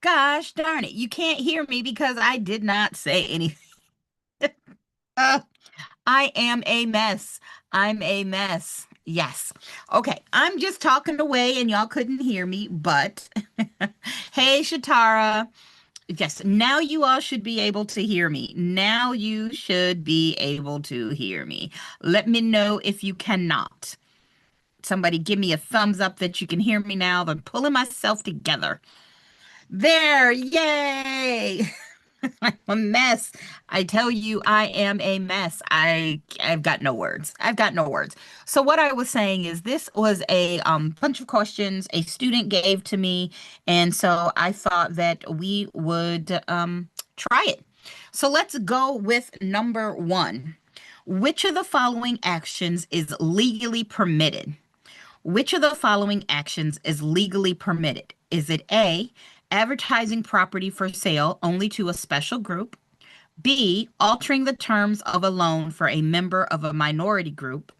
Gosh darn it. You can't hear me because I did not say anything. Uh, I am a mess. I'm a mess. Yes. Okay. I'm just talking away and y'all couldn't hear me, but hey, Shatara. Yes. Now you all should be able to hear me. Now you should be able to hear me. Let me know if you cannot. Somebody give me a thumbs up that you can hear me now. I'm pulling myself together. There. Yay. I'm a mess. I tell you, I am a mess. I've got no words. I've got no words. So what I was saying is this was a bunch of questions a student gave to me, and so I thought that we would try it. So let's go with number one. Which of the following actions is legally permitted? Which of the following actions is legally permitted? Is it A, advertising property for sale only to a special group? B, altering the terms of a loan for a member of a minority group?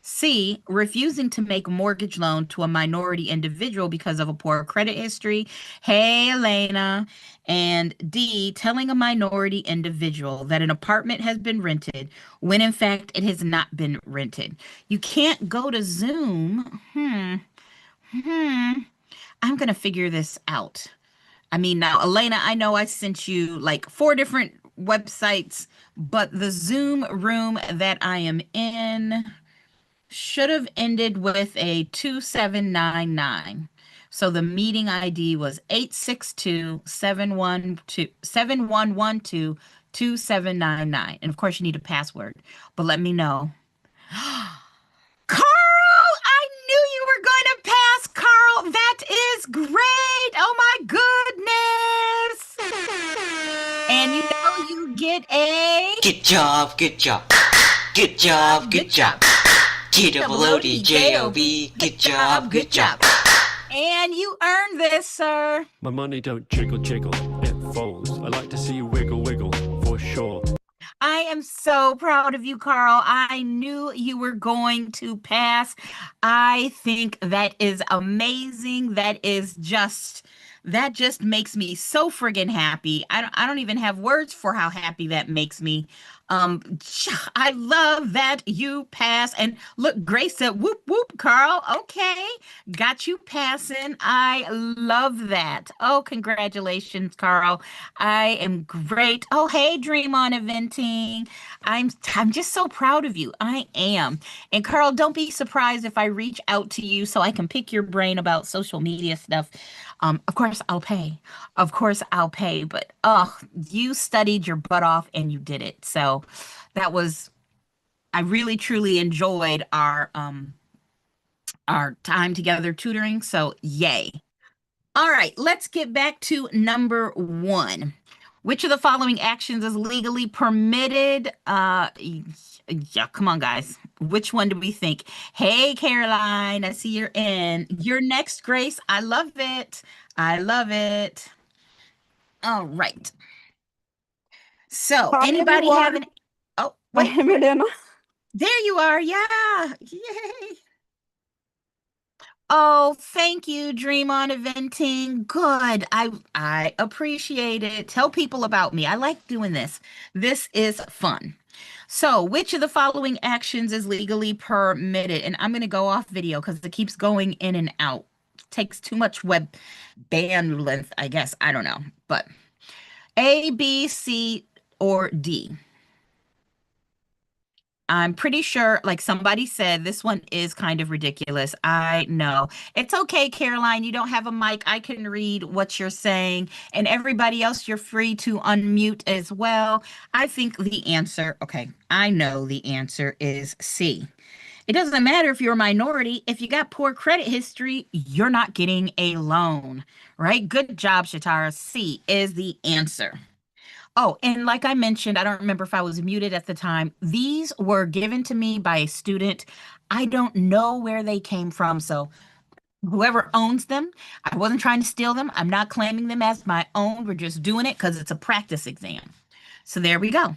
C, refusing to make a mortgage loan to a minority individual because of a poor credit history. Hey, Elena. And D, telling a minority individual that an apartment has been rented when in fact it has not been rented. You can't go to Zoom. Hmm. I'm gonna figure this out. I mean, now, Elena, I know I sent you like four different websites, but the Zoom room that I am in should have ended with a 2799. So the meeting ID was 862-712-7112-2799. And of course, you need a password, but let me know. Carl, I knew you were going to pass, Carl. That is great. Oh my goodness. And you know you get a Good job, good job. Good job, good good job. job. T-double-O-D-J-O-B. Good job, good job. And you earned this, sir. My money don't jiggle jiggle, it folds. I like to see you wiggle wiggle, for sure. I am so proud of you, Carl. I knew you were going to pass. I think that is amazing. That just makes me so friggin' happy. I don't even have words for how happy that makes me. Um, I love that you pass. And look, Grace said, whoop, whoop, Carl. Okay, got you passing. I love that. Oh, congratulations, Carl. I am great. Oh, hey, Dream on Eventing. I'm just so proud of you. I am. And Carl, don't be surprised if I reach out to you so I can pick your brain about social media stuff. Of course I'll pay. Of course I'll pay, but oh, you studied your butt off and you did it. So that was I really truly enjoyed our time together tutoring. So yay. All right, let's get back to number one. Which of the following actions is legally permitted? Yeah, come on, guys. Which one do we think? Hey, Caroline, I see you're in. You're next, Grace. I love it. I love it. All right. So, Hi anybody have everyone, an? Oh, I wait. am Elena. There you are. Yeah. Yay. Oh, thank you, Dream on Eventing. Good. I appreciate it. Tell people about me. I like doing this. This is fun. So, which of the following actions is legally permitted? And I'm going to go off video because it keeps going in and out. Takes too much web bandwidth, I guess. I don't know. But A, B, C, or D. I'm pretty sure, like somebody said, this one is kind of ridiculous. I know. It's okay, Caroline. You don't have a mic. I can read what you're saying. And everybody else, you're free to unmute as well. I think the answer, okay, I know the answer is C. It doesn't matter if you're a minority. If you got poor credit history, you're not getting a loan, right? Good job, Shatara. C is the answer. Oh, and like I mentioned, I don't remember if I was muted at the time. These were given to me by a student. I don't know where they came from. So whoever owns them, I wasn't trying to steal them. I'm not claiming them as my own. We're just doing it because it's a practice exam. So there we go.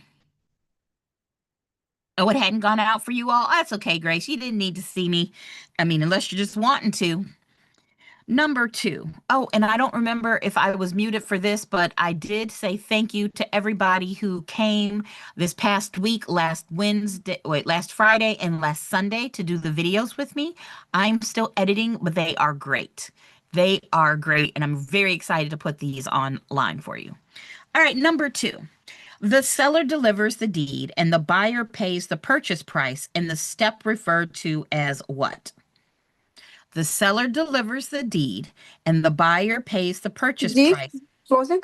Oh, it hadn't gone out for you all. That's okay, Grace. You didn't need to see me. I mean, unless you're just wanting to. Number two. Oh, and I don't remember if I was muted for this, but I did say thank you to everybody who came this past week, last Friday and last Sunday to do the videos with me. I'm still editing, but they are great. They are great, and I'm very excited to put these online for you. All right, number two. The seller delivers the deed and the buyer pays the purchase price in the step referred to as what? The seller delivers the deed and the buyer pays the purchase D, price. closing.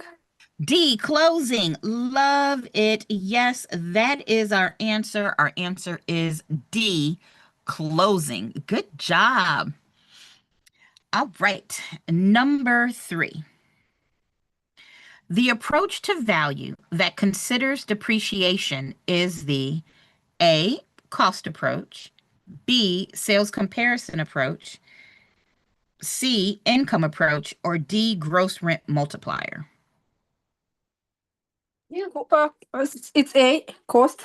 D, closing. Love it. Yes, that is our answer. Our answer is D, closing. Good job. All right. Number three. The approach to value that considers depreciation is the A, cost approach, B, sales comparison approach, C, income approach, or D, gross rent multiplier. Yeah, it's A, cost.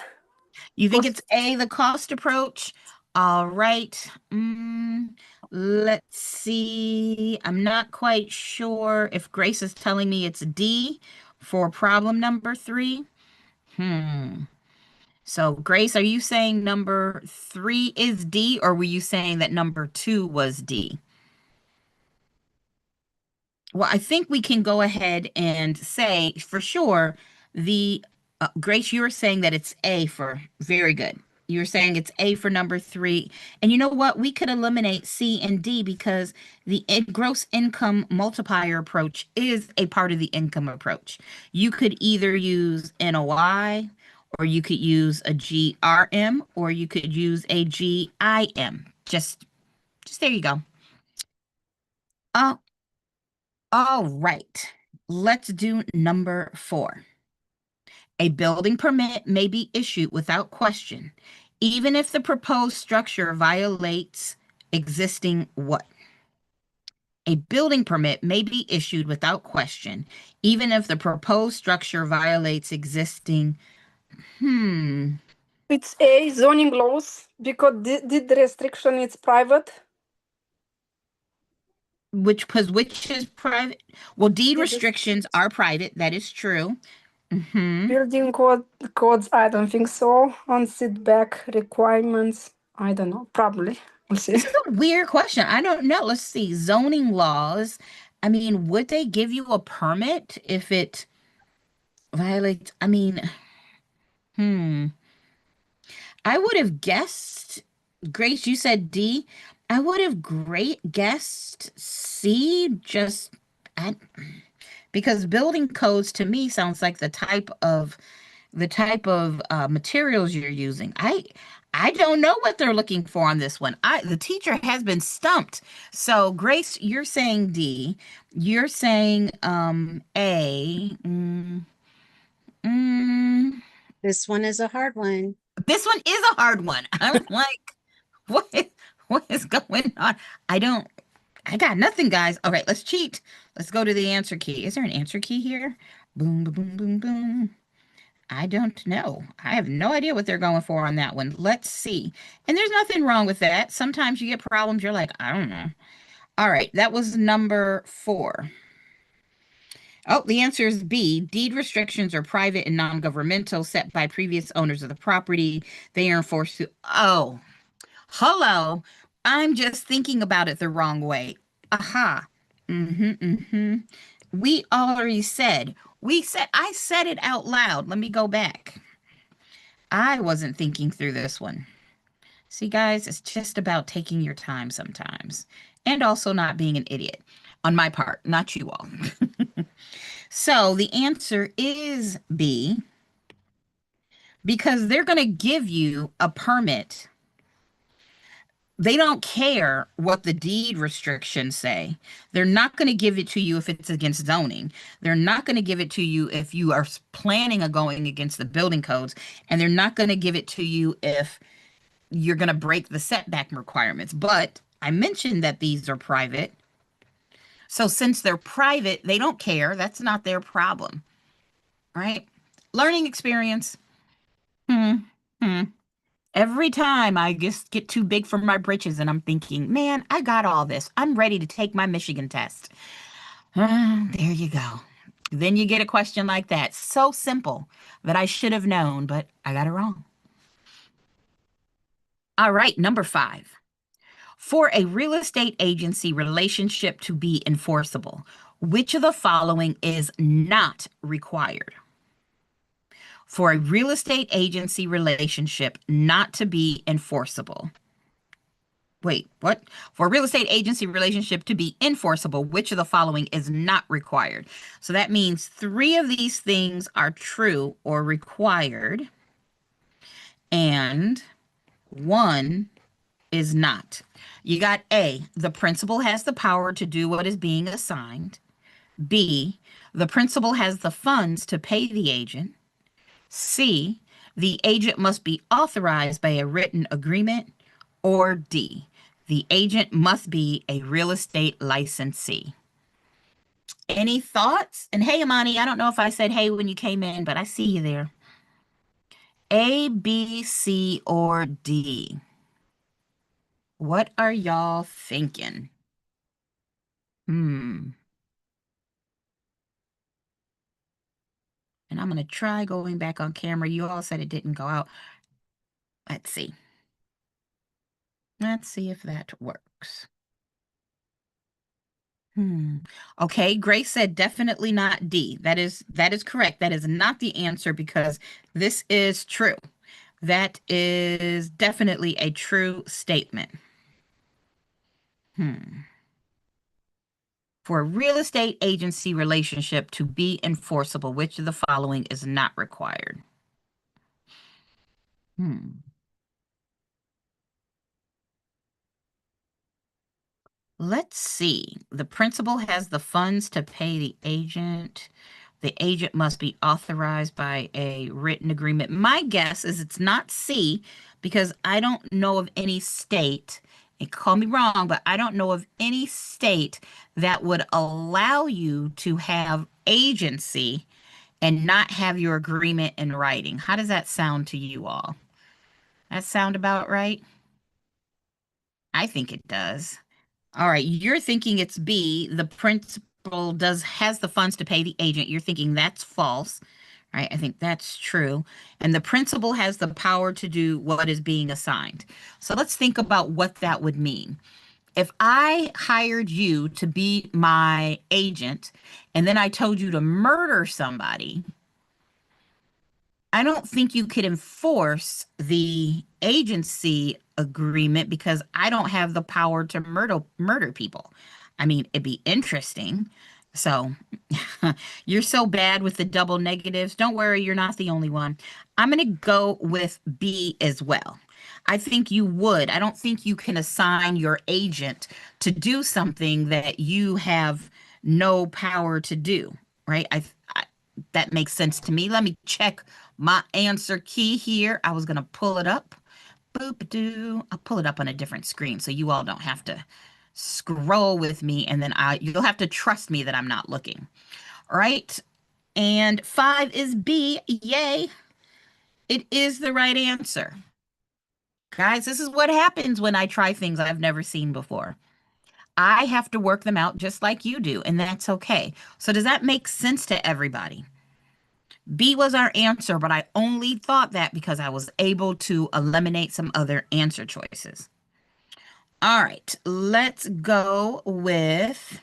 You think Cost. it's A, the cost approach? All right. Let's see. I'm not quite sure if Grace is telling me it's D for problem number three. So, Grace, are you saying number three is D, or were you saying that number two was D? Well, I think we can go ahead and say for sure the Grace, you were saying that it's A for very good. You're saying it's A for number three. And you know what? We could eliminate C and D because the gross income multiplier approach is a part of the income approach. You could either use NOI, or you could use a GRM, or you could use a GIM. Just there you go. All right, let's do number four. A building permit may be issued without question, even if the proposed structure violates existing what? A building permit may be issued without question, even if the proposed structure violates existing. It's A, zoning laws, because the restriction is private. Which is private? Well, deed restrictions are private. That is true. Building codes, I don't think so. On setback requirements, I don't know. Probably. We'll see. This is a weird question. I don't know. Let's see. Zoning laws. I mean, would they give you a permit if it violates? I mean, I would have guessed, Grace, you said D. I would have guessed C, because building codes to me sounds like the type of materials you're using. I don't know what they're looking for on this one. The teacher has been stumped. So Grace, you're saying D. You're saying A. This one is a hard one. This one is a hard one. I'm like, what is going on? I got nothing, guys. All right, let's cheat. Let's go to the answer key. Is there an answer key here? Boom, boom, boom, boom, boom. I don't know. I have no idea what they're going for on that one. Let's see. And there's nothing wrong with that. Sometimes you get problems. You're like, I don't know. All right, that was number four. Oh, the answer is B. Deed restrictions are private and non-governmental, set by previous owners of the property. They are enforced to. Oh, hello. I'm just thinking about it the wrong way. Aha. We already said. I said it out loud. Let me go back. I wasn't thinking through this one. See, guys, it's just about taking your time sometimes, and also not being an idiot on my part, not you all. So the answer is B, because they're going to give you a permit. They don't care what the deed restrictions say. They're not going to give it to you if it's against zoning. They're not going to give it to you if you are planning on going against the building codes. And they're not going to give it to you if you're going to break the setback requirements. But I mentioned that these are private. So since they're private, they don't care. That's not their problem, right? Learning experience. Every time I just get too big for my britches and I'm thinking, man, I got all this. I'm ready to take my Michigan test. There you go. Then you get a question like that. So simple that I should have known, but I got it wrong. All right, number 5. For a real estate agency relationship to be enforceable, which of the following is not required? For a real estate agency relationship not to be enforceable. Wait, what? For a real estate agency relationship to be enforceable, which of the following is not required? So that means 3 of these things are true or required, and 1 is not. You got A, the principal has the power to do what is being assigned. B, the principal has the funds to pay the agent. C, the agent must be authorized by a written agreement. Or D, the agent must be a real estate licensee. Any thoughts? And hey, Amani, I don't know if I said hey when you came in, but I see you there. A, B, C, or D? What are y'all thinking? And I'm going to try going back on camera. You all said it didn't go out. Let's see. Let's see if that works. Okay, Grace said definitely not D. That is correct. That is not the answer because this is true. That is definitely a true statement. For a real estate agency relationship to be enforceable, which of the following is not required? Let's see. The principal has the funds to pay the agent. The agent must be authorized by a written agreement. My guess is it's not C because I don't know of any state, and call me wrong, but I don't know of any state that would allow you to have agency and not have your agreement in writing. How does that sound to you all? That sound about right? I think it does. All right, you're thinking it's B, the principal has the funds to pay the agent. You're thinking that's false, right? I think that's true. And the principal has the power to do what is being assigned. So let's think about what that would mean. If I hired you to be my agent and then I told you to murder somebody, I don't think you could enforce the agency agreement because I don't have the power to murder people. I mean, it'd be interesting. So you're so bad with the double negatives. Don't worry, you're not the only one. I'm going to go with B as well. I think you would. I don't think you can assign your agent to do something that you have no power to do, right? That makes sense to me. Let me check my answer key here. I was going to pull it up. Boop-a-doo. I'll pull it up on a different screen so you all don't have to scroll with me, and then you'll have to trust me that I'm not looking. All right. And 5 is B. Yay. It is the right answer. Guys, this is what happens when I try things I've never seen before. I have to work them out just like you do, and that's okay. So does that make sense to everybody? B was our answer, but I only thought that because I was able to eliminate some other answer choices. All right, let's go with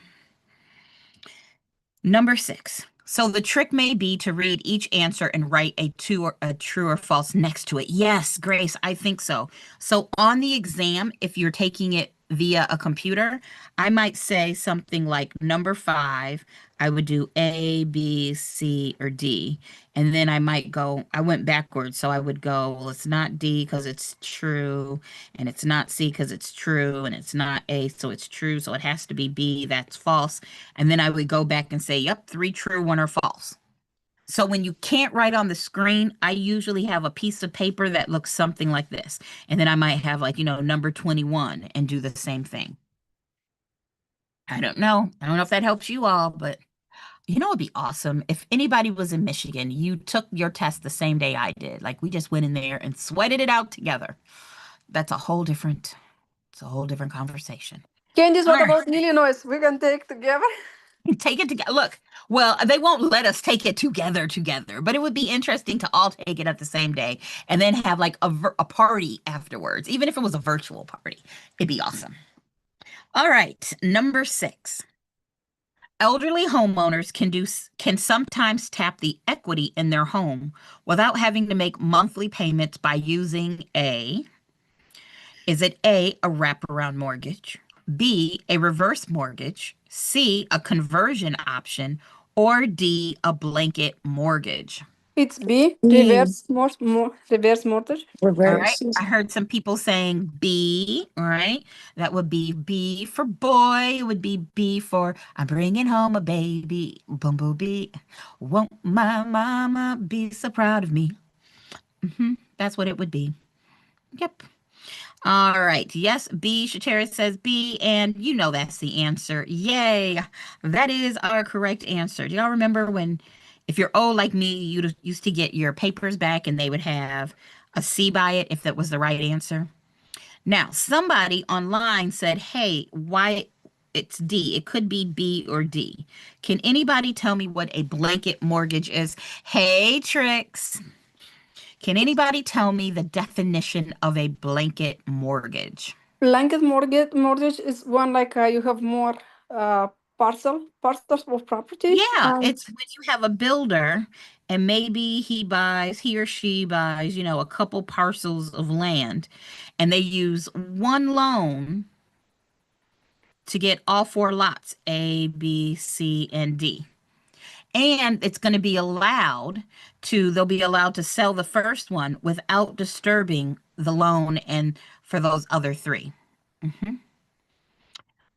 number 6. So the trick may be to read each answer and write a true or false next to it. Yes, Grace, I think so. So on the exam, if you're taking it via a computer, I might say something like number 5, I would do A, B, C, or D. And then I might go, I went backwards. So I would go, well, it's not D because it's true. And it's not C because it's true. And it's not A, so it's true. So it has to be B, that's false. And then I would go back and say, yep, 3 true, 1 are false. So when you can't write on the screen, I usually have a piece of paper that looks something like this. And then I might have like, number 21 and do the same thing. I don't know. I don't know if that helps you all, but You know, it'd be awesome if anybody was in Michigan, you took your test the same day I did. Like we just went in there and sweated it out together. That's a whole different, it's a whole different conversation. Candice, All what right, about Illinois? We can take together. take it together. Look, well, they won't let us take it together, but it would be interesting to all take it at the same day and then have like a party afterwards, even if it was a virtual party. It'd be awesome. All right, number 6. Elderly homeowners can sometimes tap the equity in their home without having to make monthly payments by using is it A, a wraparound mortgage, B, a reverse mortgage, C, a conversion option, or D, a blanket mortgage? It's B, B. reverse mortgage. All right. Reverse. I heard some people saying B, all right? That would be B for boy. It would be B for I'm bringing home a baby. Bumblebee. Won't my mama be so proud of me? That's what it would be. Yep. All right. Yes, B. Shatera says B, and you know that's the answer. Yay. That is our correct answer. Do y'all remember when, if you're old like me, you used to get your papers back and they would have a C by it if that was the right answer? Now, somebody online said, hey, why it's D? It could be B or D. Can anybody tell me what a blanket mortgage is? Hey, Tricks. Can anybody tell me the definition of a blanket mortgage? Blanket mortgage is one like you have more parcels of property. Yeah, it's when you have a builder and maybe he or she buys, a couple parcels of land and they use one loan to get all 4 lots, A, B, C, and D. And it's going to be they'll be allowed to sell the first one without disturbing the loan and for those other 3.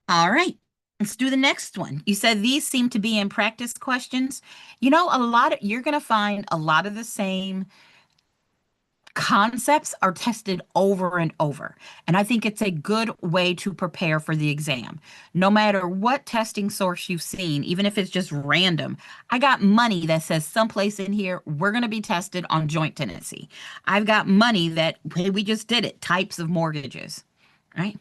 All right, let's do the next one. You said these seem to be in practice questions. You're going to find a lot of the same concepts are tested over and over. And I think it's a good way to prepare for the exam. No matter what testing source you've seen, even if it's just random, I got money that says someplace in here, we're going to be tested on joint tenancy. I've got money that, hey, we just did it, types of mortgages, right?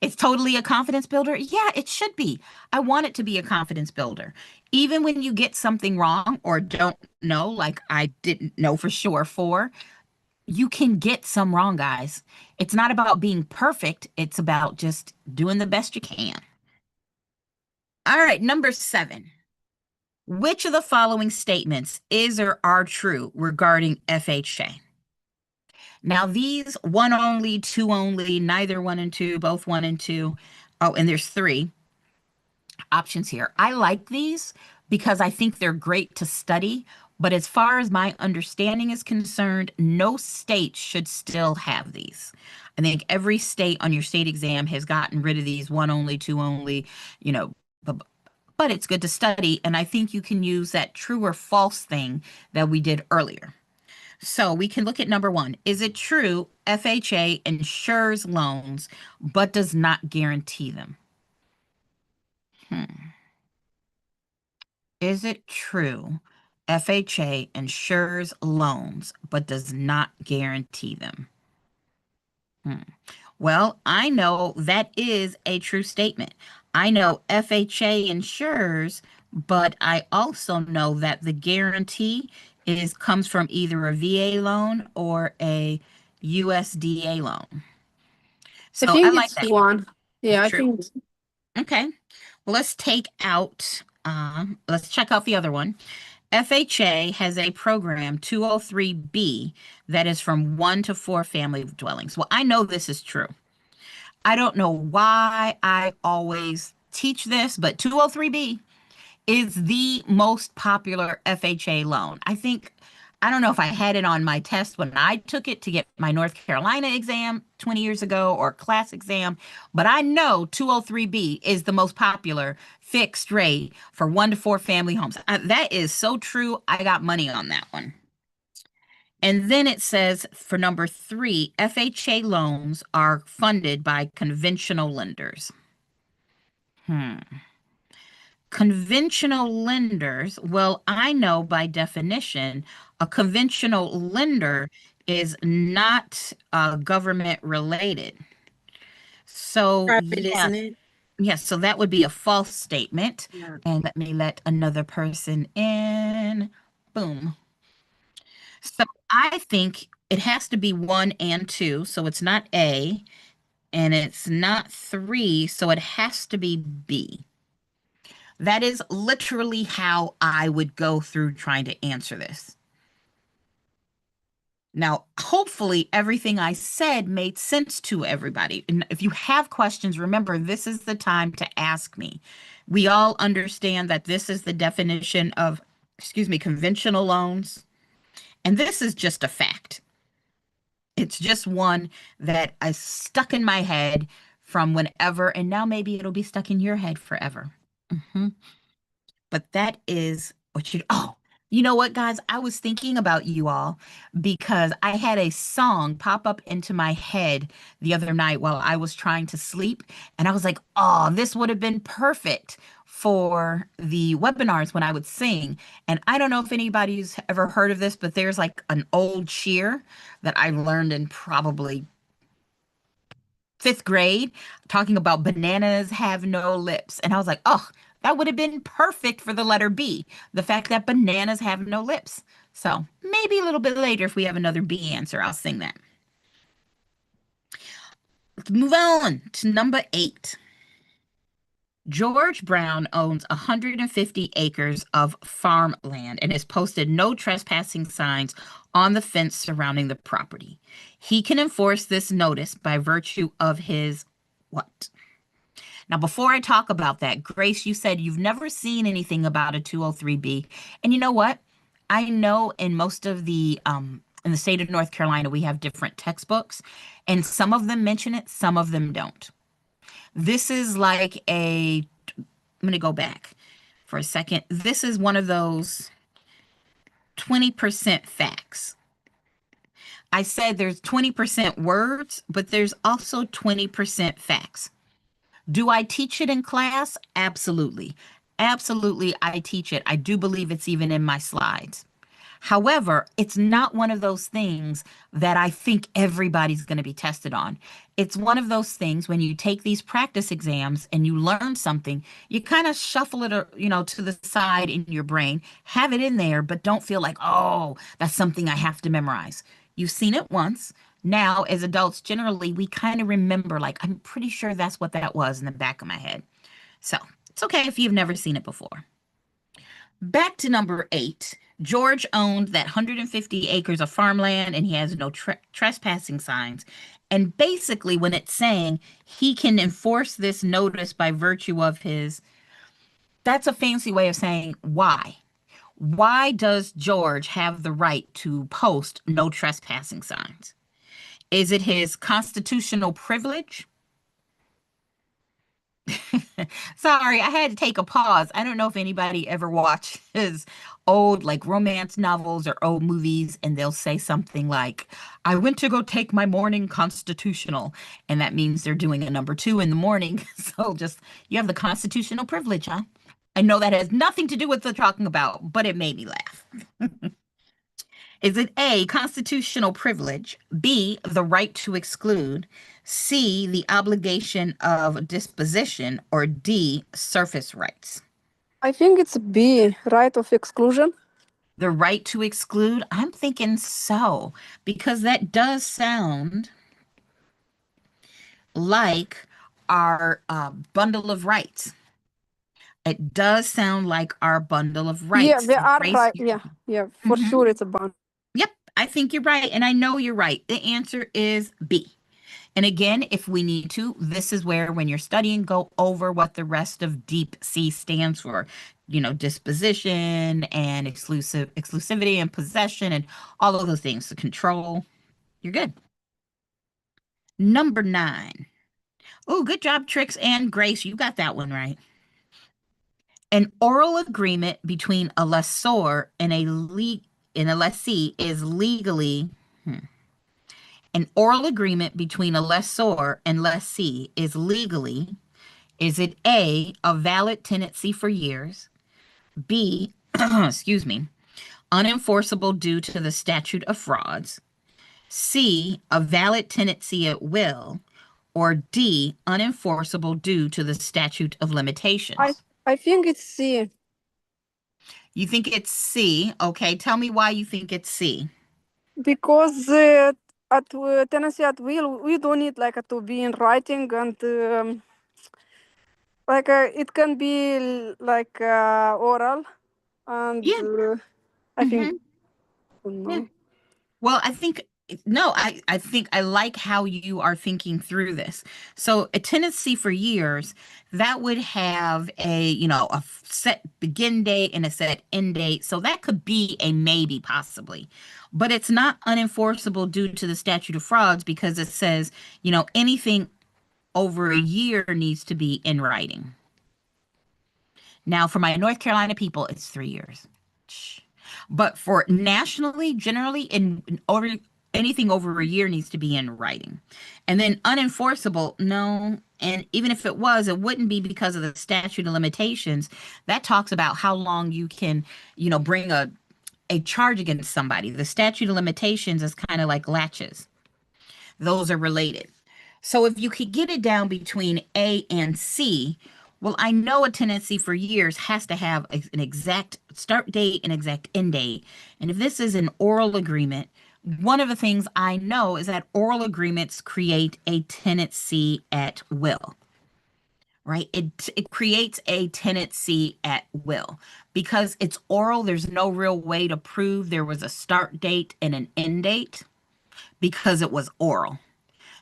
It's totally a confidence builder. Yeah, it should be. I want it to be a confidence builder. Even when you get something wrong or don't know, like I didn't know for sure you can get some wrong, guys. It's not about being perfect. It's about just doing the best you can. All right, number 7. Which of the following statements is or are true regarding FHA? Now, these 1 only, 2 only, neither 1 and 2, both 1 and 2. Oh, and there's 3 options here. I like these because I think they're great to study. But as far as my understanding is concerned, no state should still have these. I think every state on your state exam has gotten rid of these 1 only, 2 only, but it's good to study. And I think you can use that true or false thing that we did earlier. So we can look at number 1. Is it true FHA insures loans but does not guarantee them? Is it true FHA insures loans but does not guarantee them? Well, I know that is a true statement. I know FHA insures, but I also know that the guarantee comes from either a VA loan or a USDA loan. So I think like it's that. 1. Yeah, I True. think. Okay. Well, let's check out the other one. FHA has a program 203B that is from 1 to 4 family dwellings. Well, I know this is true. I don't know why I always teach this, but 203B is the most popular FHA loan. I don't know if I had it on my test when I took it to get my North Carolina exam 20 years ago or class exam, but I know 203B is the most popular fixed rate for 1 to 4 family homes. That is so true. I got money on that one. And then it says for number 3, FHA loans are funded by conventional lenders. Conventional lenders, well, I know by definition, a conventional lender is not government related. So, Private, yeah, isn't it? yes, so that would be a false statement. Yeah. And let me let another person in. Boom. So I think it has to be one and two. So it's not A, and it's not three. So it has to be B. That is literally how I would go through trying to answer this. Now, hopefully, everything I said made sense to everybody. And if you have questions, remember, this is the time to ask me. We all understand that this is the definition of, excuse me, conventional loans. And this is just a fact. It's just one that I stuck in my head from whenever, and now maybe it'll be stuck in your head forever. Mhm. But that is what oh, you know what, guys? I was thinking about you all because I had a song pop up into my head the other night while I was trying to sleep. And I was like, oh, this would have been perfect for the webinars when I would sing. And I don't know if anybody's ever heard of this, but there's like an old cheer that I learned in probably fifth grade talking about bananas have no lips. And I was like, oh, that would have been perfect for the letter B, the fact that bananas have no lips. So maybe a little bit later, if we have another B answer, I'll sing that. Let's move on to number 8. George Brown owns 150 acres of farmland and has posted no trespassing signs on the fence surrounding the property. He can enforce this notice by virtue of his what? Now, before I talk about that, Grace, you said you've never seen anything about a 203B. And you know what? I know in most of in the state of North Carolina, we have different textbooks, and some of them mention it, some of them don't. This is like I'm going to go back for a second. This is one of those 20% facts. I said there's 20% words, but there's also 20% facts. Do I teach it in class? Absolutely. Absolutely, I teach it. I do believe it's even in my slides. However, it's not one of those things that I think everybody's going to be tested on. It's one of those things when you take these practice exams and you learn something, you kind of shuffle it, to the side in your brain, have it in there, but don't feel like, oh, that's something I have to memorize. You've seen it once. Now, as adults, generally, we kind of remember, like, I'm pretty sure that's what that was in the back of my head. So it's okay if you've never seen it before. Back to number 8. George owned that 150 acres of farmland and he has no trespassing signs. And basically, when it's saying he can enforce this notice by virtue of that's a fancy way of saying why. Why does George have the right to post no trespassing signs? Is it his constitutional privilege? Sorry, I had to take a pause. I don't know if anybody ever watches old like romance novels or old movies and they'll say something like, I went to go take my morning constitutional. And that means they're doing a number 2 in the morning. So you have the constitutional privilege, huh? I know that has nothing to do with the talking about, but it made me laugh. Is it A, constitutional privilege, B, the right to exclude, C, the obligation of disposition, or D, surface rights? I think it's B, right of exclusion. The right to exclude? I'm thinking so, because that does sound like our bundle of rights. It does sound like our bundle of rights. Yeah, they are Grace, right. Yeah, for sure it's a bundle. Yep, I think you're right, and I know you're right. The answer is B. And again, if we need to, this is where when you're studying, go over what the rest of Deep C stands for. Disposition and exclusivity and possession and all of those things. The control. You're good. Number 9. Oh, good job, Trix and Grace. You got that one right. An oral agreement between a lessor and a lessee is legally. An oral agreement between a lessor and lessee is legally Is it A, a valid tenancy for years, B, excuse me, unenforceable due to the statute of frauds, C, a valid tenancy at will, or D, unenforceable due to the statute of limitations? I think it's C. You think it's C. Okay, tell me why you think it's C. Because at tenancy at will, we don't need like to be in writing, and like it can be like oral, and Yeah. I think Mhm. no. Yeah. Well, no, I think I like how you are thinking through this. So a tenancy for years, that would have a set begin date and a set end date. So that could be a maybe possibly. But it's not unenforceable due to the statute of frauds because it says, anything over a year needs to be in writing. Now, for my North Carolina people, it's 3 years. Shh. But for nationally, generally, over anything over a year needs to be in writing. And then unenforceable, no. And even if it was, it wouldn't be because of the statute of limitations. That talks about how long you can, bring a charge against somebody. The statute of limitations is kind of like latches. Those are related. So if you could get it down between A and C, well, I know a tenancy for years has to have an exact start date and exact end date. And if this is an oral agreement, one of the things I know is that oral agreements create a tenancy at will, right? It creates a tenancy at will. Because it's oral, there's no real way to prove there was a start date and an end date because it was oral.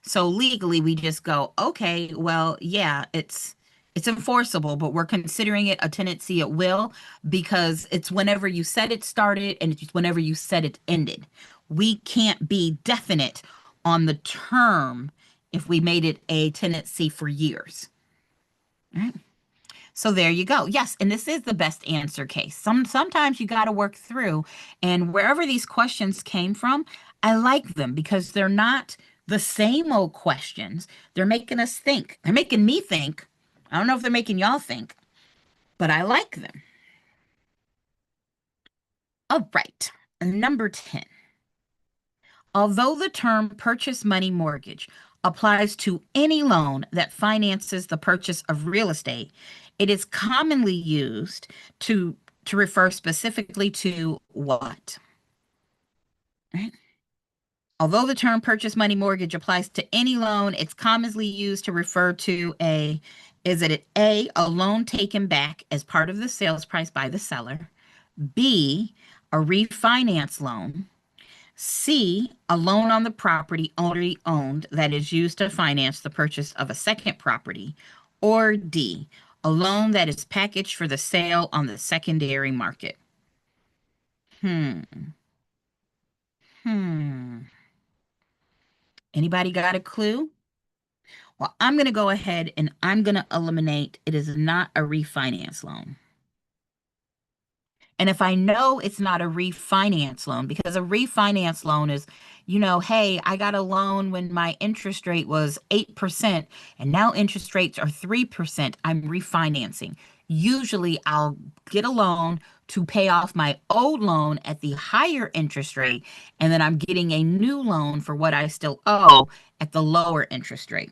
So legally, we just go, okay, well, yeah, it's enforceable, but we're considering it a tenancy at will because it's whenever you said it started and it's whenever you said it ended. We can't be definite on the term if we made it a tenancy for years. All right. So there you go. Yes, and this is the best answer case. Sometimes you got to work through, and wherever these questions came from, I like them because they're not the same old questions. They're making us think. They're making me think. I don't know if they're making y'all think, but I like them. All right. Number 10. Although the term purchase money mortgage applies to any loan that finances the purchase of real estate, it is commonly used to refer specifically to what? Right? Although the term purchase money mortgage applies to any loan, it's commonly used to refer to is it A, a loan taken back as part of the sales price by the seller, B, a refinance loan, C, a loan on the property already owned that is used to finance the purchase of a second property, or D, a loan that is packaged for the sale on the secondary market. Anybody got a clue? Well, I'm going to go ahead and I'm going to eliminate it is not a refinance loan. And if I know it's not a refinance loan, because a refinance loan is, hey, I got a loan when my interest rate was 8% and now interest rates are 3%, I'm refinancing. Usually I'll get a loan to pay off my old loan at the higher interest rate, and then I'm getting a new loan for what I still owe at the lower interest rate.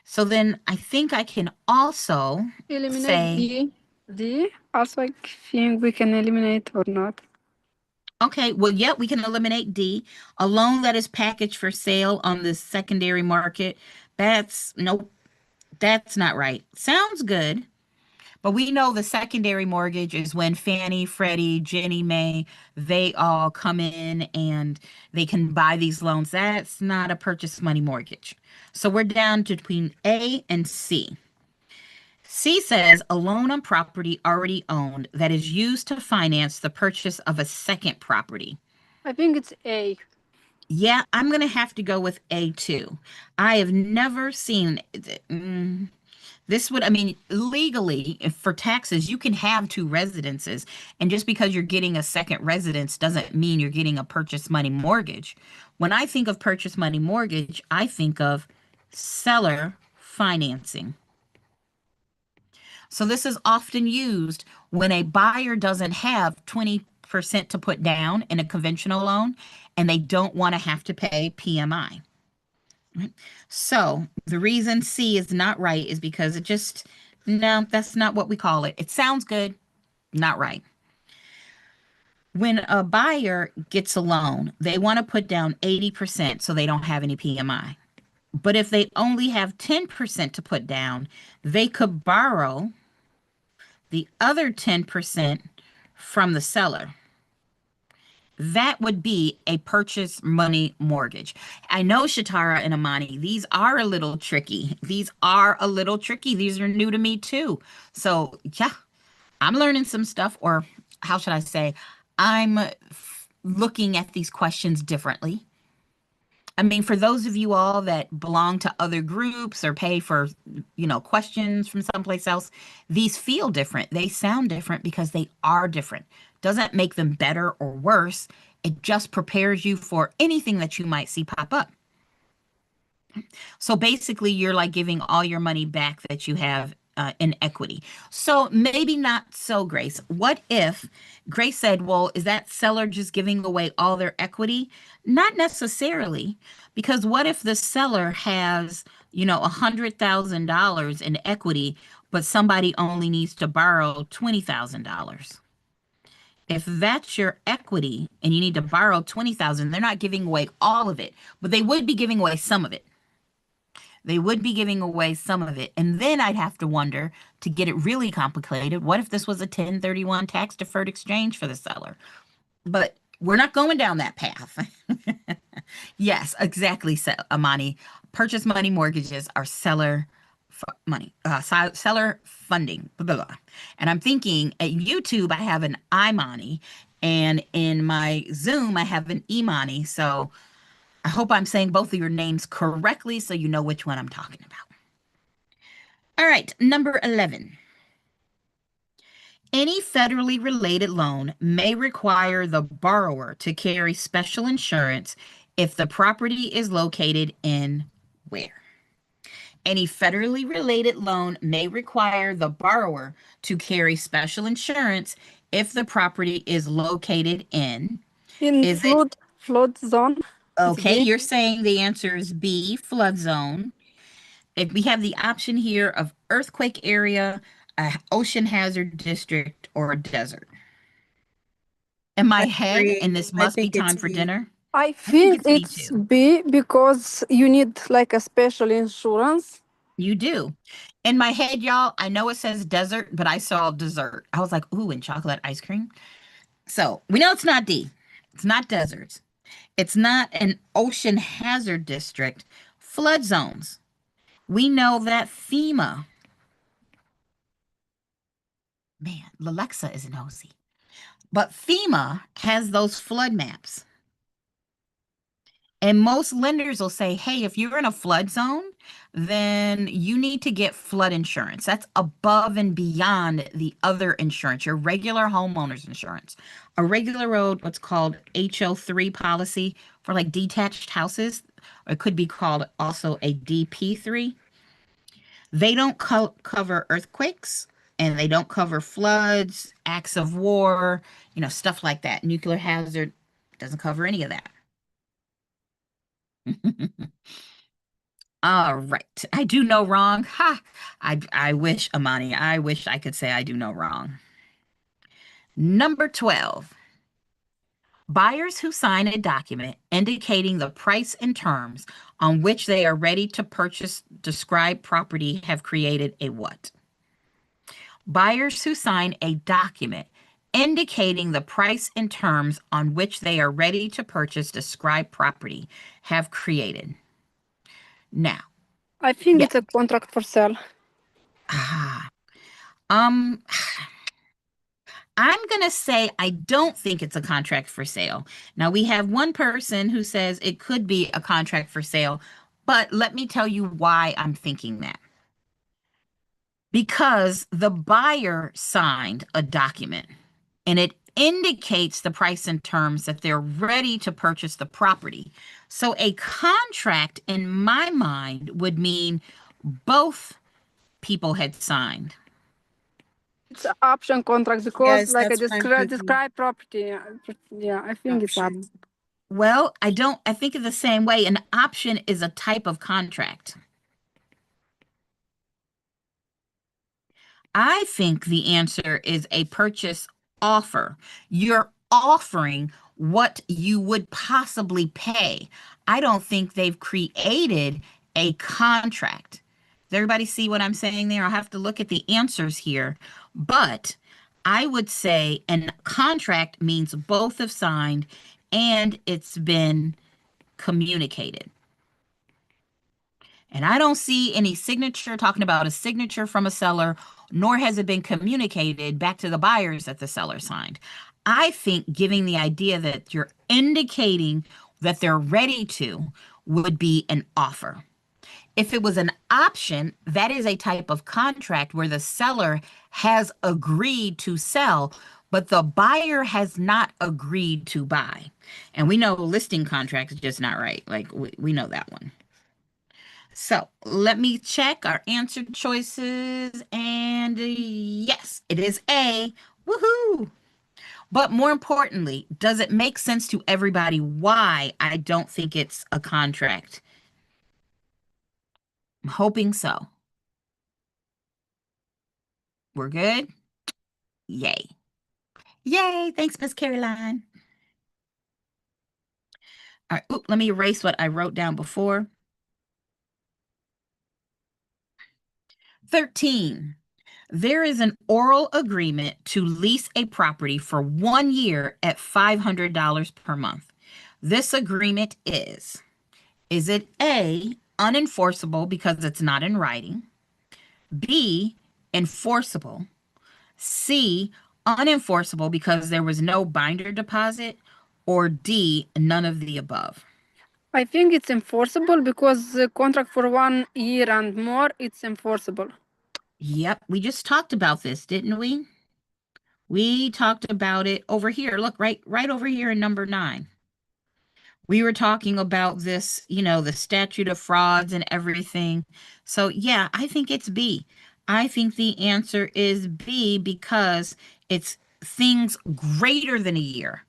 So then I think I can also Eliminate say, D. Also, I think we can eliminate or not. okay, well, yeah, we can eliminate D. A loan that is packaged for sale on the secondary market. Nope, that's not right. Sounds good. But we know the secondary mortgage is when Fannie, Freddie, Ginnie Mae, they all come in and they can buy these loans. That's not a purchase money mortgage. So we're down to between A and C. C says a loan on property already owned that is used to finance the purchase of a second property. I think it's A. Yeah, I'm going to have to go with A too. I have never seen this legally, for taxes, you can have two residences. And just because you're getting a second residence doesn't mean you're getting a purchase money mortgage. When I think of purchase money mortgage, I think of seller financing. So this is often used when a buyer doesn't have 20% to put down in a conventional loan and they don't want to have to pay PMI. Right? So the reason C is not right is because it just, no, that's not what we call it. It sounds good, not right. When a buyer gets a loan, they want to put down 80% so they don't have any PMI. But if they only have 10% to put down, they could borrow the other 10% from the seller. That would be a purchase money mortgage. I know, Shatara and Amani, these are a little tricky. These are a little tricky. These are new to me too. So yeah, I'm learning some stuff, or how should I say, I'm looking at these questions differently. I mean, for those of you all that belong to other groups or pay for, questions from someplace else, these feel different. They sound different because they are different. Doesn't make them better or worse. It just prepares you for anything that you might see pop up. So basically, you're like giving all your money back that you have in equity. So maybe not so, Grace. What if Grace said, well, is that seller just giving away all their equity? Not necessarily, because what if the seller has, $100,000 in equity, but somebody only needs to borrow $20,000? If that's your equity and you need to borrow $20,000, they're not giving away all of it, but they would be giving away some of it. They would be giving away some of it. And then I'd have to wonder, to get it really complicated, what if this was a 1031 tax deferred exchange for the seller? But we're not going down that path. Yes, exactly, Amani. Purchase money mortgages are seller money, seller funding, blah, blah, blah. And I'm thinking at YouTube, I have an iMoney, and in my Zoom, I have an eMoney. So I hope I'm saying both of your names correctly so you know which one I'm talking about. All right, number 11. Any federally related loan may require the borrower to carry special insurance if the property is located in where? Any federally related loan may require the borrower to carry special insurance if the property is located in. In Is it flood zone. okay? B. You're saying the answer is B, flood zone. If we have the option here of earthquake area, a ocean hazard district, or a desert. In my head, agree. and this I must be think it's time for B. dinner. I think think it's it's B2. B because you need like a special insurance. You do. In my head, y'all, I know it says desert, but I saw dessert. I was like, ooh, and chocolate ice cream. So we know it's not D. It's not deserts. It's not an ocean hazard district. Flood zones. We know that FEMA. Man, Lexa is nosy. But FEMA has those flood maps. And most lenders will say, hey, if you're in a flood zone, then you need to get flood insurance. That's above and beyond the other insurance, your regular homeowner's insurance. A regular road, what's called HO3 policy for like detached houses, or it could be called also a DP3. They don't cover earthquakes, and they don't cover floods, acts of war, stuff like that. Nuclear hazard doesn't cover any of that. All right. I do no wrong. Ha! I wish, Amani, I wish I could say I do no wrong. Number 12. Buyers who sign a document indicating the price and terms on which they are ready to purchase described property have created a what? Buyers who sign a document indicating the price and terms on which they are ready to purchase described property have created. Now, I think Yeah. it's a contract for sale. I'm gonna say I don't think it's a contract for sale. Now we have one person who says it could be a contract for sale, but let me tell you why I'm thinking that. Because the buyer signed a document and it indicates the price and terms that they're ready to purchase the property. So a contract in my mind would mean both people had signed. It's an option contract because Yes, like I that's what I'm thinking. describe property. Yeah, I think it's Option. option. Well, I think of the same way. An option is a type of contract. I think the answer is a purchase offer. You're offering what you would possibly pay. I don't think they've created a contract. Does everybody see what I'm saying there? I'll have to look at the answers here, but I would say a contract means both have signed and it's been communicated. And I don't see any signature talking about a signature from a seller, nor has it been communicated back to the buyers that the seller signed. I think giving the idea that you're indicating that they're ready to would be an offer. If it was an option, that is a type of contract where the seller has agreed to sell, but the buyer has not agreed to buy. And we know listing contract is just not right. Like we know that one. So let me check our answer choices. And yes, it is A. Woohoo! But more importantly, does it make sense to everybody why I don't think it's a contract? I'm hoping so. We're good? Yay. Yay. Thanks, Miss Caroline. All right. Oop, let me erase what I wrote down before. 13. There is an oral agreement to lease a property for 1 year at $500 per month. This agreement is it A, unenforceable because it's not in writing? B, enforceable? C, unenforceable because there was no binder deposit? Or D, none of the above? I think it's enforceable because the contract for 1 year and more, it's enforceable. Yep, we just talked about this, didn't we? We talked about it over here. Look, right over here in number 9. We were talking about this, the statute of frauds and everything. So yeah, I think it's B. I think the answer is B because it's things greater than a year.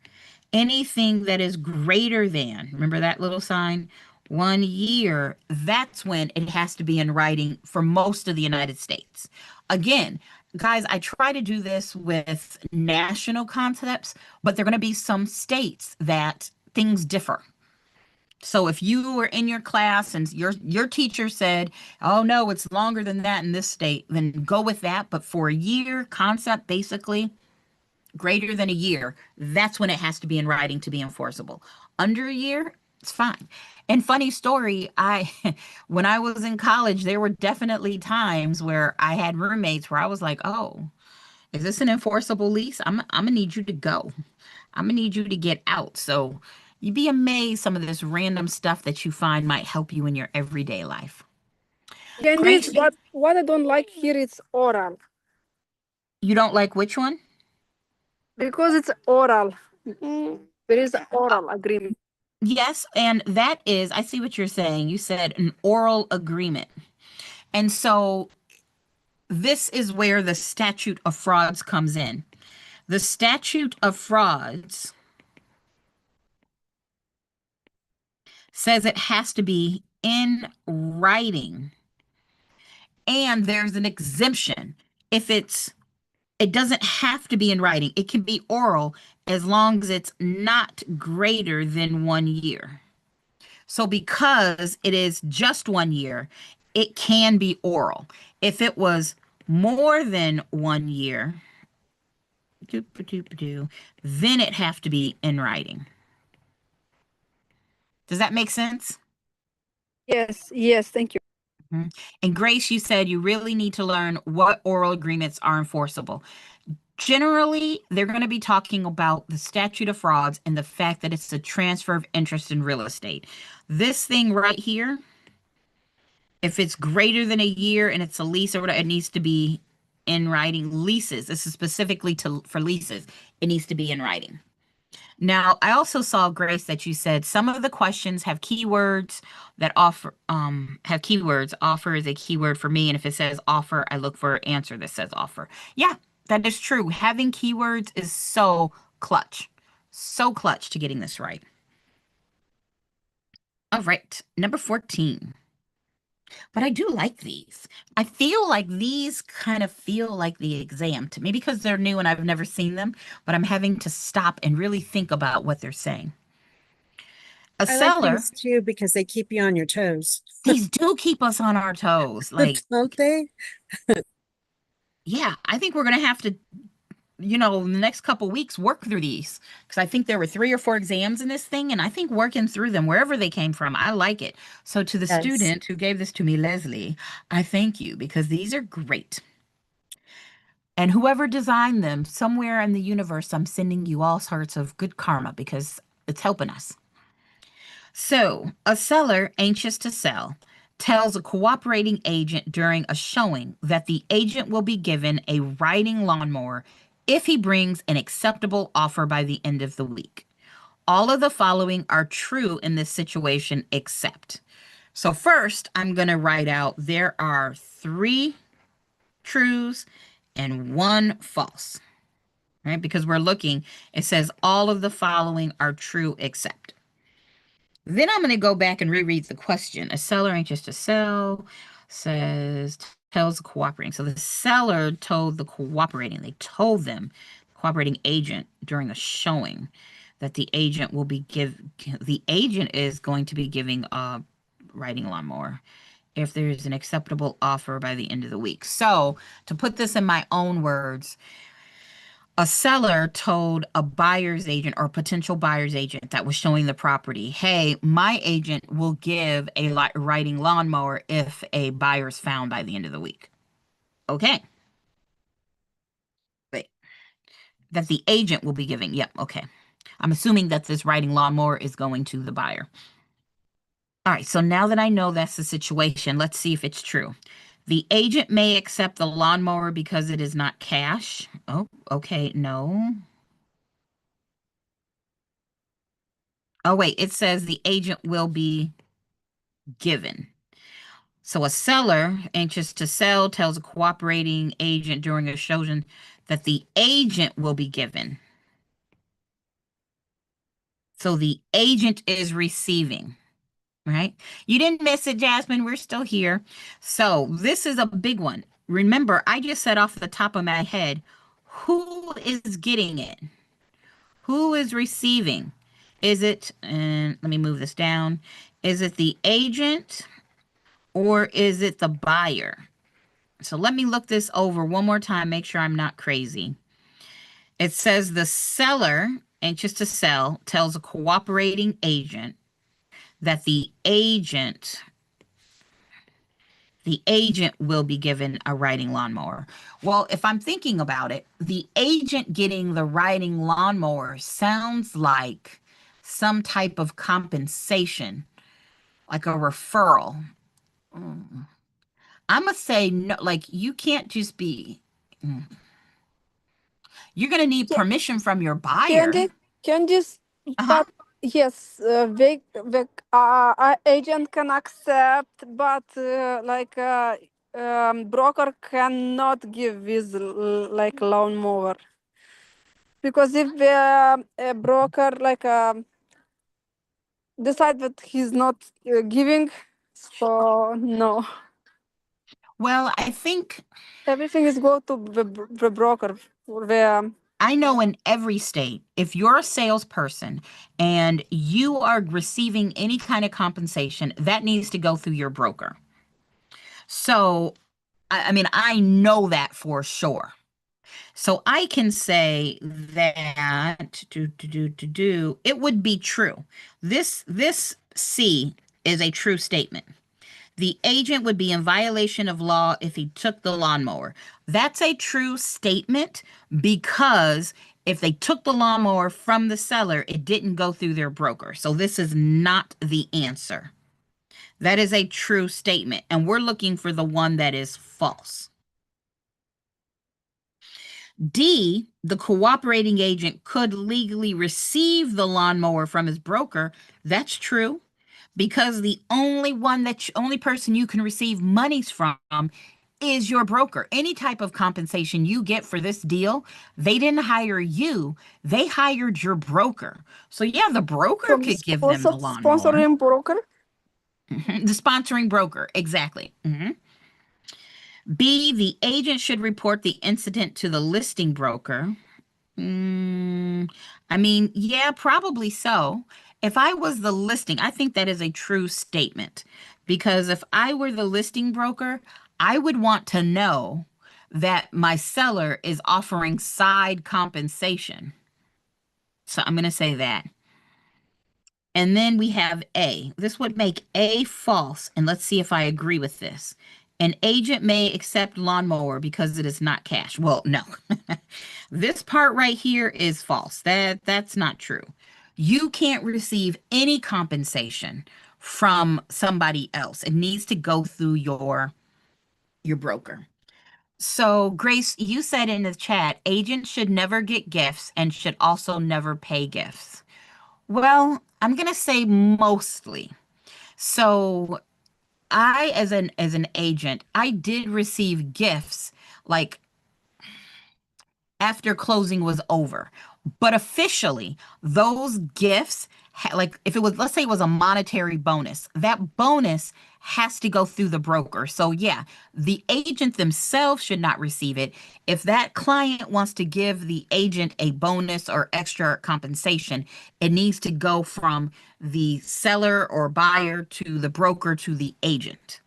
Anything that is greater than, remember that little sign? 1 year, that's when it has to be in writing for most of the United States. Again, guys, I try to do this with national concepts, but there are going to be some states that things differ. So if you were in your class and your teacher said, "Oh no, it's longer than that in this state," then go with that. But for a year concept, basically greater than a year, that's when it has to be in writing to be enforceable. Under a year, it's fine. And funny story, when I was in college, there were definitely times where I had roommates where I was like, "Oh, is this an enforceable lease? I'm gonna need you to go. I'm gonna need you to get out." So you'd be amazed some of this random stuff that you find might help you in your everyday life. Yeah, indeed, but what I don't like here is oral. You don't like which one? Because it's oral. There is an oral agreement. Yes, and that is, I see what you're saying. You said an oral agreement. And so this is where the statute of frauds comes in. The statute of frauds says it has to be in writing. And there's an exemption. If it doesn't have to be in writing. It can be oral as long as it's not greater than 1 year. So because it is just 1 year, it can be oral. If it was more than 1 year, then it have to be in writing. Does that make sense? Yes, thank you. And Grace, you said you really need to learn what oral agreements are enforceable. Generally, they're going to be talking about the statute of frauds and the fact that it's a transfer of interest in real estate. This thing right here, if it's greater than a year and it's a lease or whatever, it needs to be in writing. Leases, this is specifically for leases. It needs to be in writing. Now, I also saw, Grace, that you said some of the questions have keywords that offer have keywords. Offer is a keyword for me, and if it says offer, I look for an answer that says offer. Yeah, that is true. Having keywords is so clutch. So clutch to getting this right. All right, number 14. But I do like these. I feel like these kind of feel like the exam to me because they're new and I've never seen them, but I'm having to stop and really think about what they're saying. A I like seller, these too because they keep you on your toes. these do keep us on our toes. Like, Don't they? yeah, I think we're going to have to, in the next couple weeks, work through these because I think there were 3 or 4 exams in this thing, and I think working through them, wherever they came from, I like it. So to the Yes. student who gave this to me, Leslie, I thank you because these are great. And whoever designed them, somewhere in the universe, I'm sending you all sorts of good karma because it's helping us. So, a seller anxious to sell tells a cooperating agent during a showing that the agent will be given a riding lawnmower if he brings an acceptable offer by the end of the week. All of the following are true in this situation except. So, first, I'm going to write out there are 3 trues and 1 false, right? Because we're looking, it says all of the following are true except. Then I'm going to go back and reread the question. A seller anxious to sell tells the cooperating. So the seller told the cooperating, they told them, cooperating agent during a showing that the agent is going to be giving a riding lawnmower if there's an acceptable offer by the end of the week. So to put this in my own words, a seller told a buyer's agent or potential buyer's agent that was showing the property, hey, my agent will give a riding lawnmower if a buyer's found by the end of the week. Okay. Wait. That the agent will be giving. Yep. Okay. I'm assuming that this riding lawnmower is going to the buyer. All right. So now that I know that's the situation, let's see if it's true. The agent may accept the lawnmower because it is not cash. Oh, okay. No. Oh, wait, it says the agent will be given. So a seller anxious to sell tells a cooperating agent during a showing that the agent will be given. So the agent is receiving, right? You didn't miss it, Jasmine. We're still here. So this is a big one. Remember, I just said off the top of my head, who is getting it? Who is receiving? Is it, and let me move this down. Is it the agent or is it the buyer? So let me look this over one more time, make sure I'm not crazy. It says the seller, anxious to sell, tells a cooperating agent that the agent will be given a riding lawnmower. Well, if I'm thinking about it, the agent getting the riding lawnmower sounds like some type of compensation, like a referral. I'm gonna say no, like you can't just be. You're gonna need Yeah. permission from your buyer. Candice, Uh-huh. but yes, the agent can accept, but broker cannot give this like lawnmower because if the broker decide that he's not giving, so no, Well, I think everything is go to the broker for the. I know in every state, if you're a salesperson and you are receiving any kind of compensation, that needs to go through your broker. So, I mean, I know that for sure. So I can say that it would be true. This C is a true statement. The agent would be in violation of law if he took the lawnmower. That's a true statement because if they took the lawnmower from the seller, it didn't go through their broker. So this is not the answer. That is a true statement. And we're looking for the one that is false. D, the cooperating agent could legally receive the lawnmower from his broker. That's true because the only person you can receive monies from is your broker. Any type of compensation you get for this deal, they didn't hire you, they hired your broker. So yeah, the broker From could give them the lawnmower. sponsoring broker. The sponsoring broker, exactly. B, the agent should report the incident to the listing broker. I mean, yeah, probably so. If I was the listing, I think that is a true statement because if I were the listing broker, I would want to know that my seller is offering side compensation. So I'm going to say that. And then we have A. This would make A false. And let's see if I agree with this. An agent may accept lawnmower because it is not cash. Well, no. This part right here is false. That's not true. You can't receive any compensation from somebody else. It needs to go through your broker. So, Grace, you said in the chat, agents should never get gifts and should also never pay gifts. Well, I'm going to say mostly. So, I as an agent, I did receive gifts like after closing was over. But officially, those gifts, like if it was, let's say it was a monetary bonus, that bonus has to go through the broker. So yeah, the agent themselves should not receive it. If that client wants to give the agent a bonus or extra compensation, it needs to go from the seller or buyer to the broker to the agent.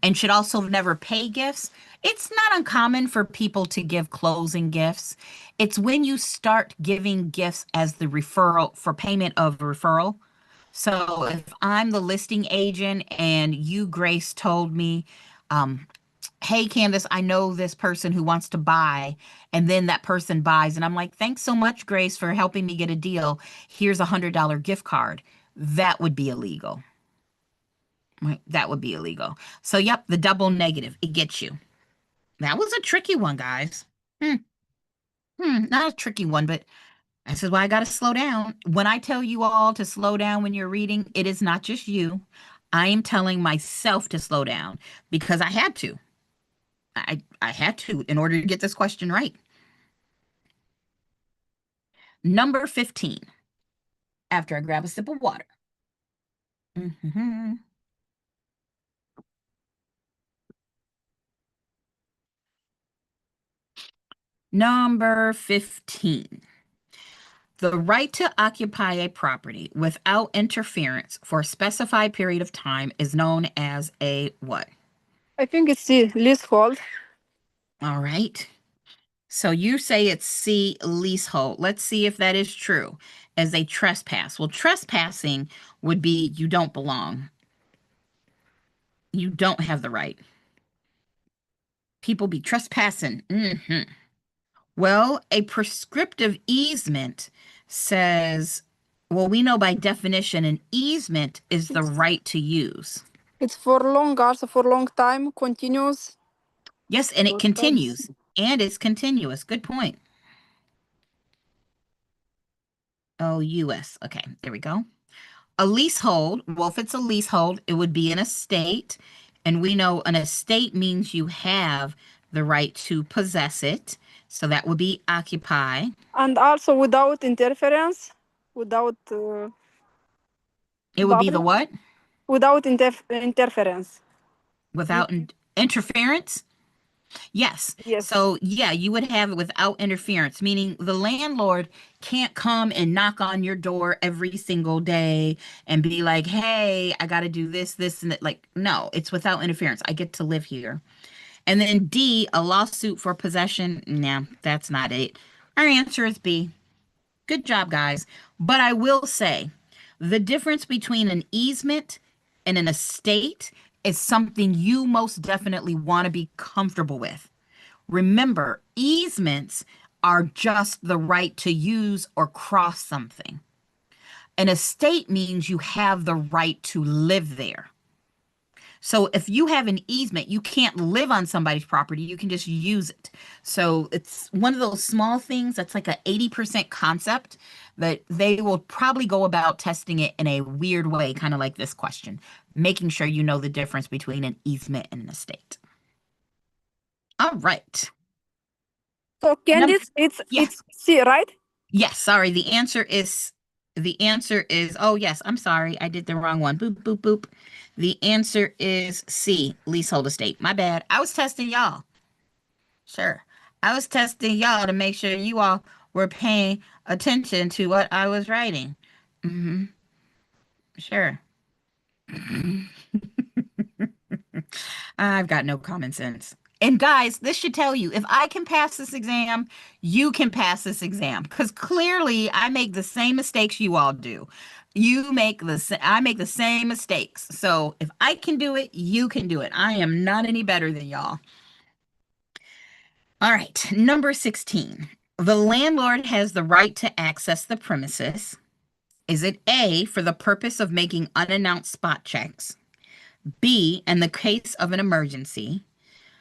And should also never pay gifts. It's not uncommon for people to give closing gifts. It's when you start giving gifts as the referral for payment of referral. So if I'm the listing agent and you, Grace, told me, hey, Candace, I know this person who wants to buy, and then that person buys, and I'm like, thanks so much, Grace, for helping me get a deal. Here's $100 gift card. That would be illegal. Right? That would be illegal. So, yep, the double negative, it gets you. That was a tricky one, guys. Not a tricky one, but this is why I got to slow down. When I tell you all to slow down when you're reading, it is not just you. I am telling myself to slow down because I had to. I had to in order to get this question right. Number 15. After I grab a sip of water. Number 15. The right to occupy a property without interference for a specified period of time is known as a what? I think it's the leasehold. All right. So you say it's C, leasehold. Let's see if that is true as a trespass. Well, trespassing would be you don't belong. You don't have the right. People be trespassing. Well, a prescriptive easement says, well, we know by definition an easement is the right to use. It's for long hours, for long time, continuous. Yes, and it continues. And it's continuous. Good point. Oh, US. Okay, there we go. A leasehold, well, if it's a leasehold, it would be an estate. And we know an estate means you have the right to possess it. So that would be occupy. And also without interference, without... It would be the what? Without interference. Without interference? Yes. Yes. So yeah, you would have it without interference, meaning the landlord can't come and knock on your door every single day and be like, hey, I got to do this, this, and that. Like, no, it's without interference. I get to live here. And then D, a lawsuit for possession. Nah, that's not it. Our answer is B. Good job, guys. But I will say the difference between an easement and an estate is something you most definitely want to be comfortable with. Remember, easements are just the right to use or cross something. An estate means you have the right to live there. So if you have an easement, you can't live on somebody's property. You can just use it. So it's one of those small things that's like a 80% concept that they will probably go about testing it in a weird way, kind of like this question, making sure you know the difference between an easement and an estate. All right. So Candice, it's Yes. C, right? Yes, sorry. The answer is, oh yes, I'm sorry. I did the wrong one. Boop, boop, boop. The answer is C, leasehold estate. My bad. I was testing y'all. Sure. I was testing y'all to make sure you all were paying attention to what I was writing. Mm-hmm. Sure. I've got no common sense. And guys, this should tell you if I can pass this exam, you can pass this exam because clearly I make the same mistakes you all do. I make the same mistakes. So if I can do it, you can do it. I am not any better than y'all. All right, number 16. The landlord has the right to access the premises. Is it A, for the purpose of making unannounced spot checks? B, in the case of an emergency?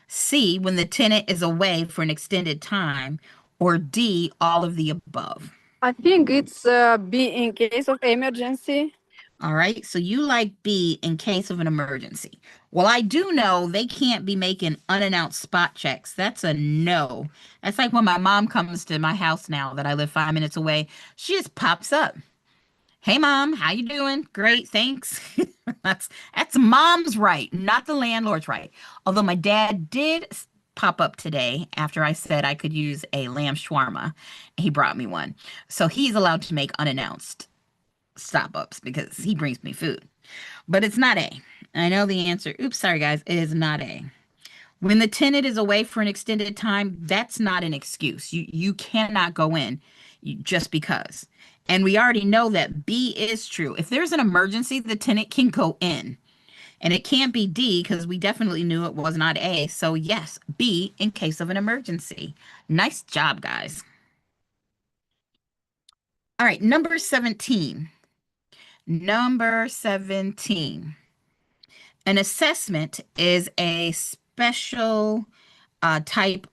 C, when the tenant is away for an extended time? Or D, all of the above? I think it's B in case of emergency. All right, so you like B in case of an emergency. Well, I do know they can't be making unannounced spot checks. That's a no. That's like when my mom comes to my house now that I live 5 minutes away. She just pops up. Hey, Mom, how you doing? Great, thanks. That's Mom's right, not the landlord's right. Although my dad did pop up today after I said I could use a lamb shawarma. He brought me one. So he's allowed to make unannounced stop-ups because he brings me food. But it's not A. I know the answer. Oops, sorry, guys. It is not A. When the tenant is away for an extended time, that's not an excuse. You cannot go in just because. And we already know that B is true. If there's an emergency, the tenant can go in. And it can't be D because we definitely knew it was not A. So yes, B in case of an emergency. Nice job, guys. All right, number 17. Number 17. An assessment is a special type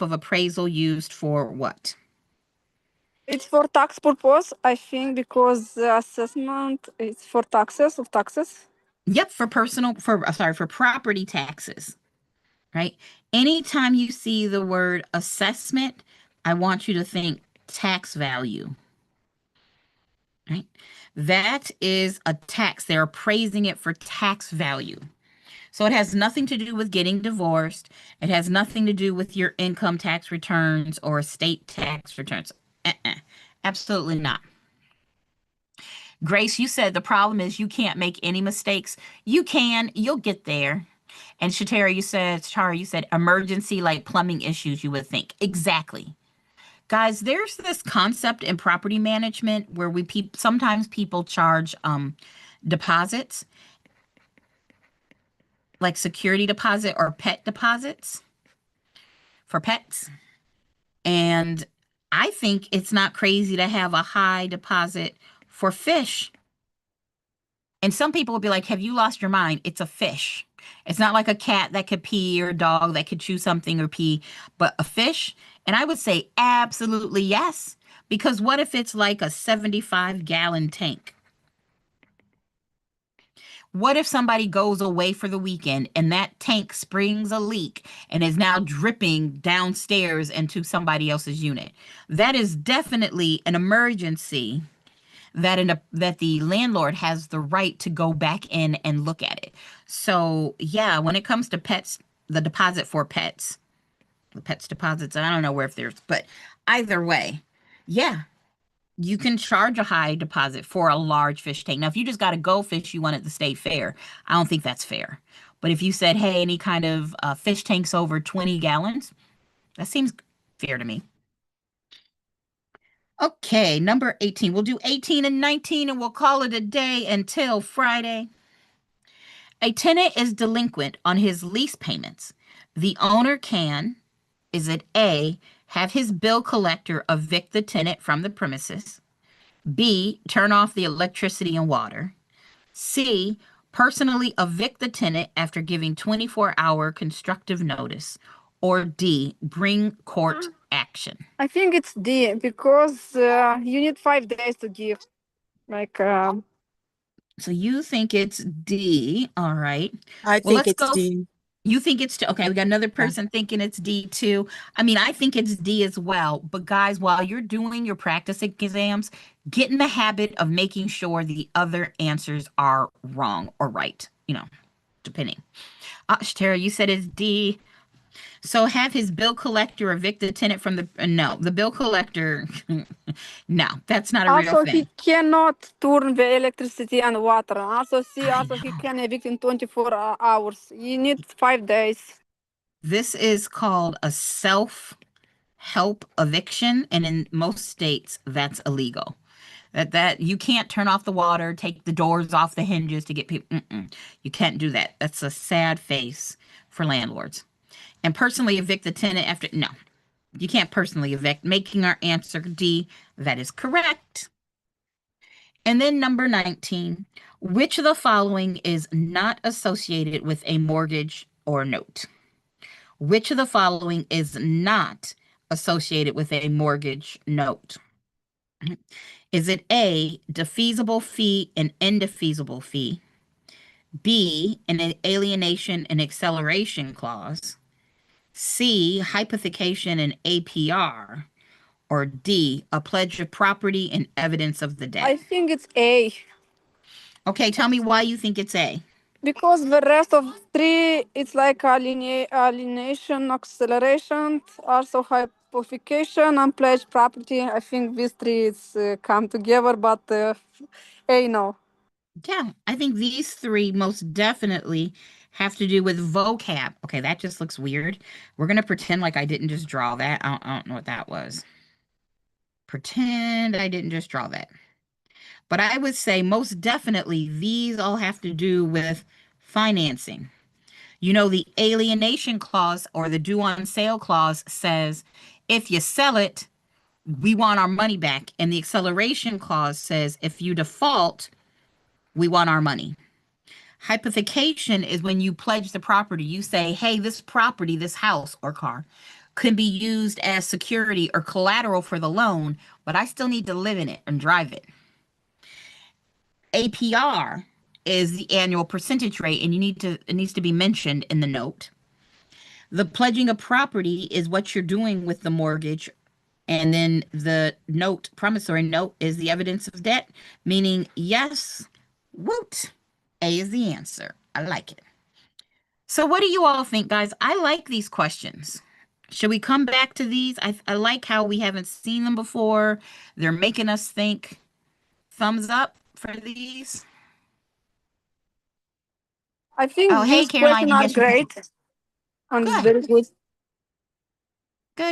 of appraisal used for what? It's for tax purpose, I think, because the assessment is for taxes. Yep, for property taxes, right? Anytime you see the word assessment, I want you to think tax value, right? That is a tax. They're appraising it for tax value. So it has nothing to do with getting divorced. It has nothing to do with your income tax returns or estate tax returns. Absolutely not. Grace, you said the problem is you can't make any mistakes. You can, you'll get there. And Shatara, you said emergency, like plumbing issues, you would think. Exactly. Guys, there's this concept in property management where sometimes people charge deposits, like security deposit or pet deposits for pets. And I think it's not crazy to have a high deposit for fish. And some people will be like, have you lost your mind? It's a fish. It's not like a cat that could pee or a dog that could chew something or pee, but a fish. And I would say absolutely yes, because what if it's like a 75-gallon tank? What if somebody goes away for the weekend and that tank springs a leak and is now dripping downstairs into somebody else's unit? That is definitely an emergency that the landlord has the right to go back in and look at it. So yeah, when it comes to pets, the deposit for pets, the pets deposits, I don't know where if there's, but either way, yeah, you can charge a high deposit for a large fish tank. Now, if you just got a goldfish, you want it to stay fair. I don't think that's fair. But if you said, hey, any kind of fish tanks over 20 gallons, that seems fair to me. Okay, number 18. We'll do 18 and 19 and we'll call it a day until Friday. A tenant is delinquent on his lease payments. The owner can, is it A, have his bill collector evict the tenant from the premises? B, turn off the electricity and water? C, Personally evict the tenant after giving 24-hour constructive notice, or D, bring court action. I think it's D because you need 5 days to give. Like, So you think it's D. All right. I Well, think let's it's go. D. You think it's okay. We got another person thinking it's D too. I mean, I think it's D as well. But guys, while you're doing your practice exams, get in the habit of making sure the other answers are wrong or right, depending. Shatara, you said it's D. So have his bill collector evict the tenant from no, the bill collector. No, that's not a real also, thing. he cannot turn the electricity and water. Also, I he know. can evict in 24 hours. You need 5 days. This is called a self-help eviction, and in most states, that's illegal. That you can't turn off the water, take the doors off the hinges to get people. You can't do that. That's a sad face for landlords. And personally evict the tenant after. No, you can't personally evict. Making our answer D. That is correct. And then number 19, which of the following is not associated with a mortgage or note? Which of the following is not associated with a mortgage note? Is it A, defeasible fee and indefeasible fee? B, an alienation and acceleration clause? C, hypothecation and APR? Or D, a pledge of property and evidence of the debt? I think it's A. Okay, tell me why you think it's A. Because the rest of 3, it's like alienation, acceleration, also hypothecation and pledged property. I think these 3 is come together, but A, no. Yeah, I think these 3 most definitely have to do with vocab. Okay, that just looks weird. We're going to pretend like I didn't just draw that. I don't know what that was. Pretend I didn't just draw that. But I would say most definitely these all have to do with financing. The alienation clause or the due on sale clause says if you sell it, we want our money back. And the acceleration clause says if you default, we want our money. Hypothecation is when you pledge the property. You say, hey, this property, this house or car could be used as security or collateral for the loan, but I still need to live in it and drive it. APR is the annual percentage rate, and it needs to be mentioned in the note. The pledging of property is what you're doing with the mortgage. And then the note, promissory note, is the evidence of debt, meaning yes, woot. A is the answer. I like it. So what do you all think, guys? I like these questions. Should we come back to these? I like how we haven't seen them before. They're making us think. Thumbs up for these. I think Oh, hey, these Caroline. questions are Yes, you can. great. And it's Good. very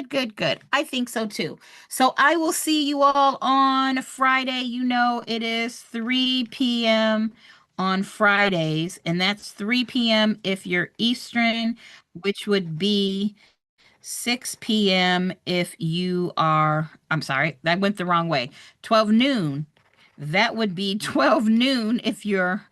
good. Good. I think so too. So I will see you all on Friday. It is 3 p.m. on Fridays, and that's 3 p.m. if you're Eastern, which would be 6 p.m. if you are, I'm sorry, that went the wrong way. 12 noon. That would be 12 noon if you're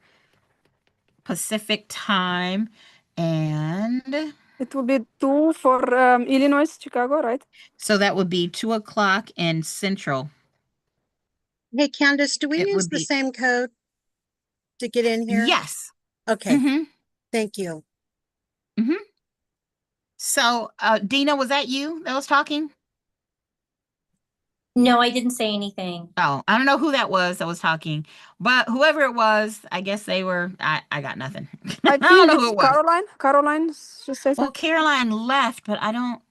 Pacific time. And It will be 2 for Illinois, Chicago, right? so that would be 2 o'clock in Central. Hey, Candace, do we It use would the be, same code to get in here? yes. Okay, Mm-hmm. thank you. Mm-hmm. So, Dina, was that you that was talking? No, I didn't say anything. Oh, I don't know who that was talking, but whoever it was, I guess they were, I got nothing. I I don't think know who it's it was. Caroline. Caroline, she says Well, Caroline left, but I don't,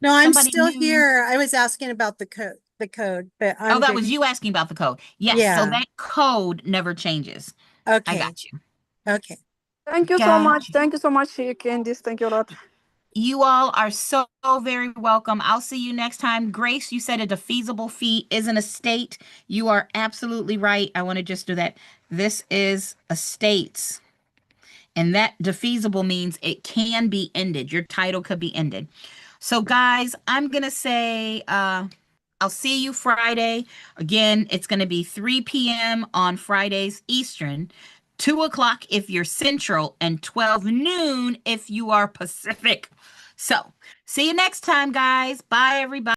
No, I'm somebody still new. here. I was asking about the code, but Oh, I'm that good. was you asking about the code. Yes, so Yeah. that code never changes. I Okay, got you. okay. Thank you so Got much. you. Thank you so much, Candice. Thank you a lot. You all are so very welcome. I'll see you next time. Grace, you said a defeasible fee is an estate. You are absolutely right. I want to just do that. This is estates. And that defeasible means it can be ended. Your title could be ended. So guys, I'm going to say I'll see you Friday. Again, it's going to be 3 p.m. on Fridays Eastern, 2 o'clock if you're Central, and 12 noon if you are Pacific. So see you next time, guys. Bye, everybody.